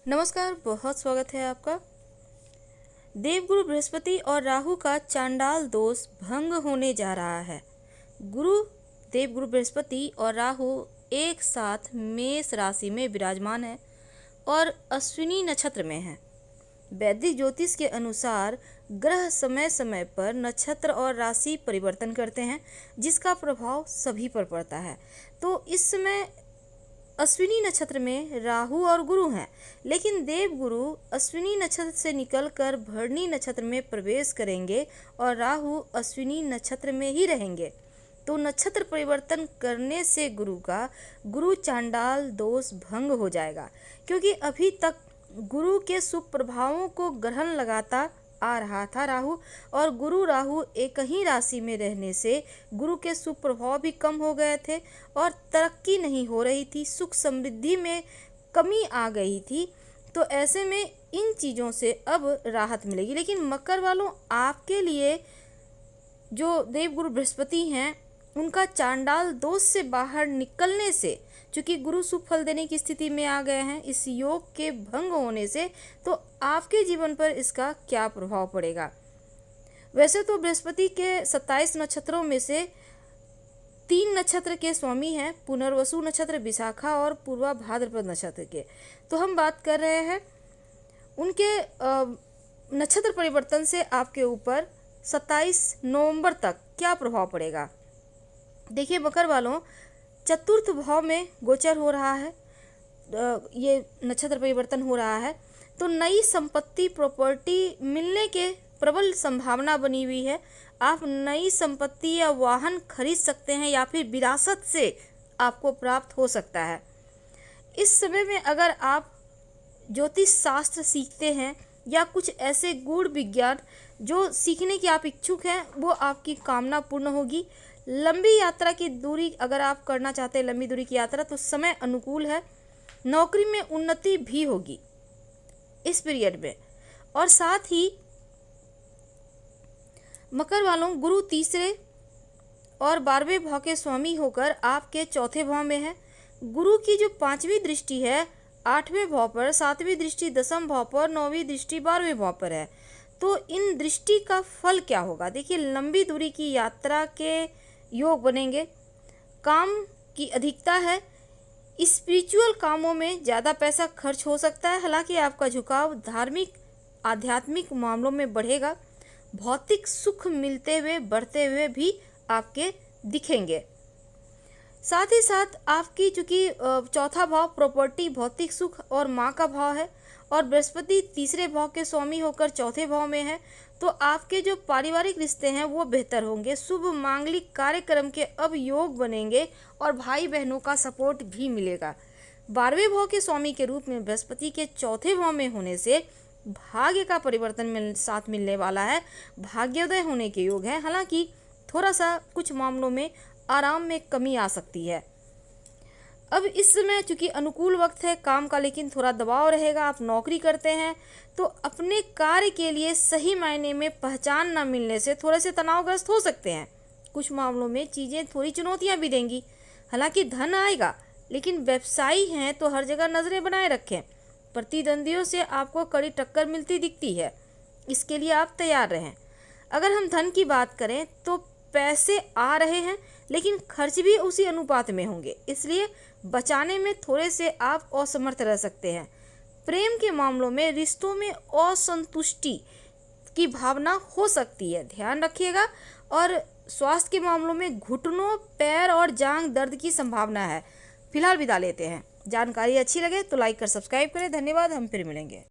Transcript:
नमस्कार, बहुत स्वागत है आपका। देवगुरु बृहस्पति और राहु का चांडाल दोष भंग होने जा रहा है। देवगुरु बृहस्पति और राहु एक साथ मेष राशि में विराजमान है और अश्विनी नक्षत्र में है। वैदिक ज्योतिष के अनुसार ग्रह समय समय पर नक्षत्र और राशि परिवर्तन करते हैं, जिसका प्रभाव सभी पर पड़ता है। तो इस समय अश्विनी नक्षत्र में राहु और गुरु हैं, लेकिन देवगुरु अश्विनी नक्षत्र से निकलकर भरणी नक्षत्र में प्रवेश करेंगे और राहु अश्विनी नक्षत्र में ही रहेंगे। तो नक्षत्र परिवर्तन करने से गुरु चांडाल दोष भंग हो जाएगा, क्योंकि अभी तक गुरु के शुभ प्रभावों को ग्रहण लगाता आ रहा था राहु, और गुरु राहु एक ही राशि में रहने से गुरु के शुभ प्रभाव भी कम हो गए थे और तरक्की नहीं हो रही थी, सुख समृद्धि में कमी आ गई थी। तो ऐसे में इन चीज़ों से अब राहत मिलेगी। लेकिन मकर वालों, आपके लिए जो देवगुरु बृहस्पति हैं, उनका चांडाल दोष से बाहर निकलने से, चूँकि गुरु शुभ फल देने की स्थिति में आ गए हैं, इस योग के भंग होने से तो आपके जीवन पर इसका क्या प्रभाव पड़ेगा। वैसे तो बृहस्पति के 27 नक्षत्रों में से 3 नक्षत्र के स्वामी हैं, पुनर्वसु नक्षत्र, विशाखा और पूर्वा भाद्रपद नक्षत्र के। तो हम बात कर रहे हैं उनके नक्षत्र परिवर्तन से आपके ऊपर 27 नवंबर तक क्या प्रभाव पड़ेगा। देखिए मकर वालों, चतुर्थ भाव में गोचर हो रहा है, ये नक्षत्र परिवर्तन हो रहा है, तो नई संपत्ति प्रॉपर्टी मिलने के प्रबल संभावना बनी हुई है। आप नई संपत्ति या वाहन खरीद सकते हैं या फिर विरासत से आपको प्राप्त हो सकता है। इस समय में अगर आप ज्योतिष शास्त्र सीखते हैं या कुछ ऐसे गूढ़ विज्ञान जो सीखने की आप इच्छुक हैं, वो आपकी कामना पूर्ण होगी। लंबी यात्रा की दूरी अगर आप करना चाहते हैं, लंबी दूरी की यात्रा, तो समय अनुकूल है। नौकरी में उन्नति भी होगी इस पीरियड में। और साथ ही मकर वालों, गुरु तीसरे और 12वें भाव के स्वामी होकर आपके चौथे भाव में है। गुरु की जो 5वीं दृष्टि है 8वें भाव पर, 7वीं दृष्टि 10वें भाव पर, 9वीं दृष्टि 12वें भाव पर है। तो इन दृष्टि का फल क्या होगा। देखिए, लंबी दूरी की यात्रा के योग बनेंगे, काम की अधिकता है, स्पिरिचुअल कामों में ज़्यादा पैसा खर्च हो सकता है। हालांकि आपका झुकाव धार्मिक आध्यात्मिक मामलों में बढ़ेगा। भौतिक सुख मिलते हुए बढ़ते हुए भी आपके दिखेंगे। साथ ही साथ आपकी चूँकि चौथा भाव प्रॉपर्टी, भौतिक सुख और माँ का भाव है, और बृहस्पति तीसरे भाव के स्वामी होकर चौथे भाव में है, तो आपके जो पारिवारिक रिश्ते हैं वो बेहतर होंगे। शुभ मांगलिक कार्यक्रम के अब योग बनेंगे और भाई बहनों का सपोर्ट भी मिलेगा। 12वें भाव के स्वामी के रूप में बृहस्पति के चौथे भाव में होने से भाग्य का परिवर्तन साथ मिलने वाला है, भाग्योदय होने के योग हैं। हालांकि थोड़ा सा कुछ मामलों में आराम में कमी आ सकती है। अब इस समय चूँकि अनुकूल वक्त है काम का, लेकिन थोड़ा दबाव रहेगा। आप नौकरी करते हैं तो अपने कार्य के लिए सही मायने में पहचान न मिलने से थोड़े से तनावग्रस्त हो सकते हैं। कुछ मामलों में चीज़ें थोड़ी चुनौतियां भी देंगी। हालांकि धन आएगा, लेकिन व्यवसायी हैं तो हर जगह नज़रें बनाए रखें। प्रतिद्वंदियों से आपको कड़ी टक्कर मिलती दिखती है, इसके लिए आप तैयार रहें। अगर हम धन की बात करें तो पैसे आ रहे हैं, लेकिन खर्च भी उसी अनुपात में होंगे, इसलिए बचाने में थोड़े से आप असमर्थ रह सकते हैं। प्रेम के मामलों में रिश्तों में असंतुष्टि की भावना हो सकती है, ध्यान रखिएगा। और स्वास्थ्य के मामलों में घुटनों, पैर और जांघ दर्द की संभावना है। फिलहाल विदा लेते हैं। जानकारी अच्छी लगे तो लाइक कर सब्सक्राइब करें। धन्यवाद, हम फिर मिलेंगे।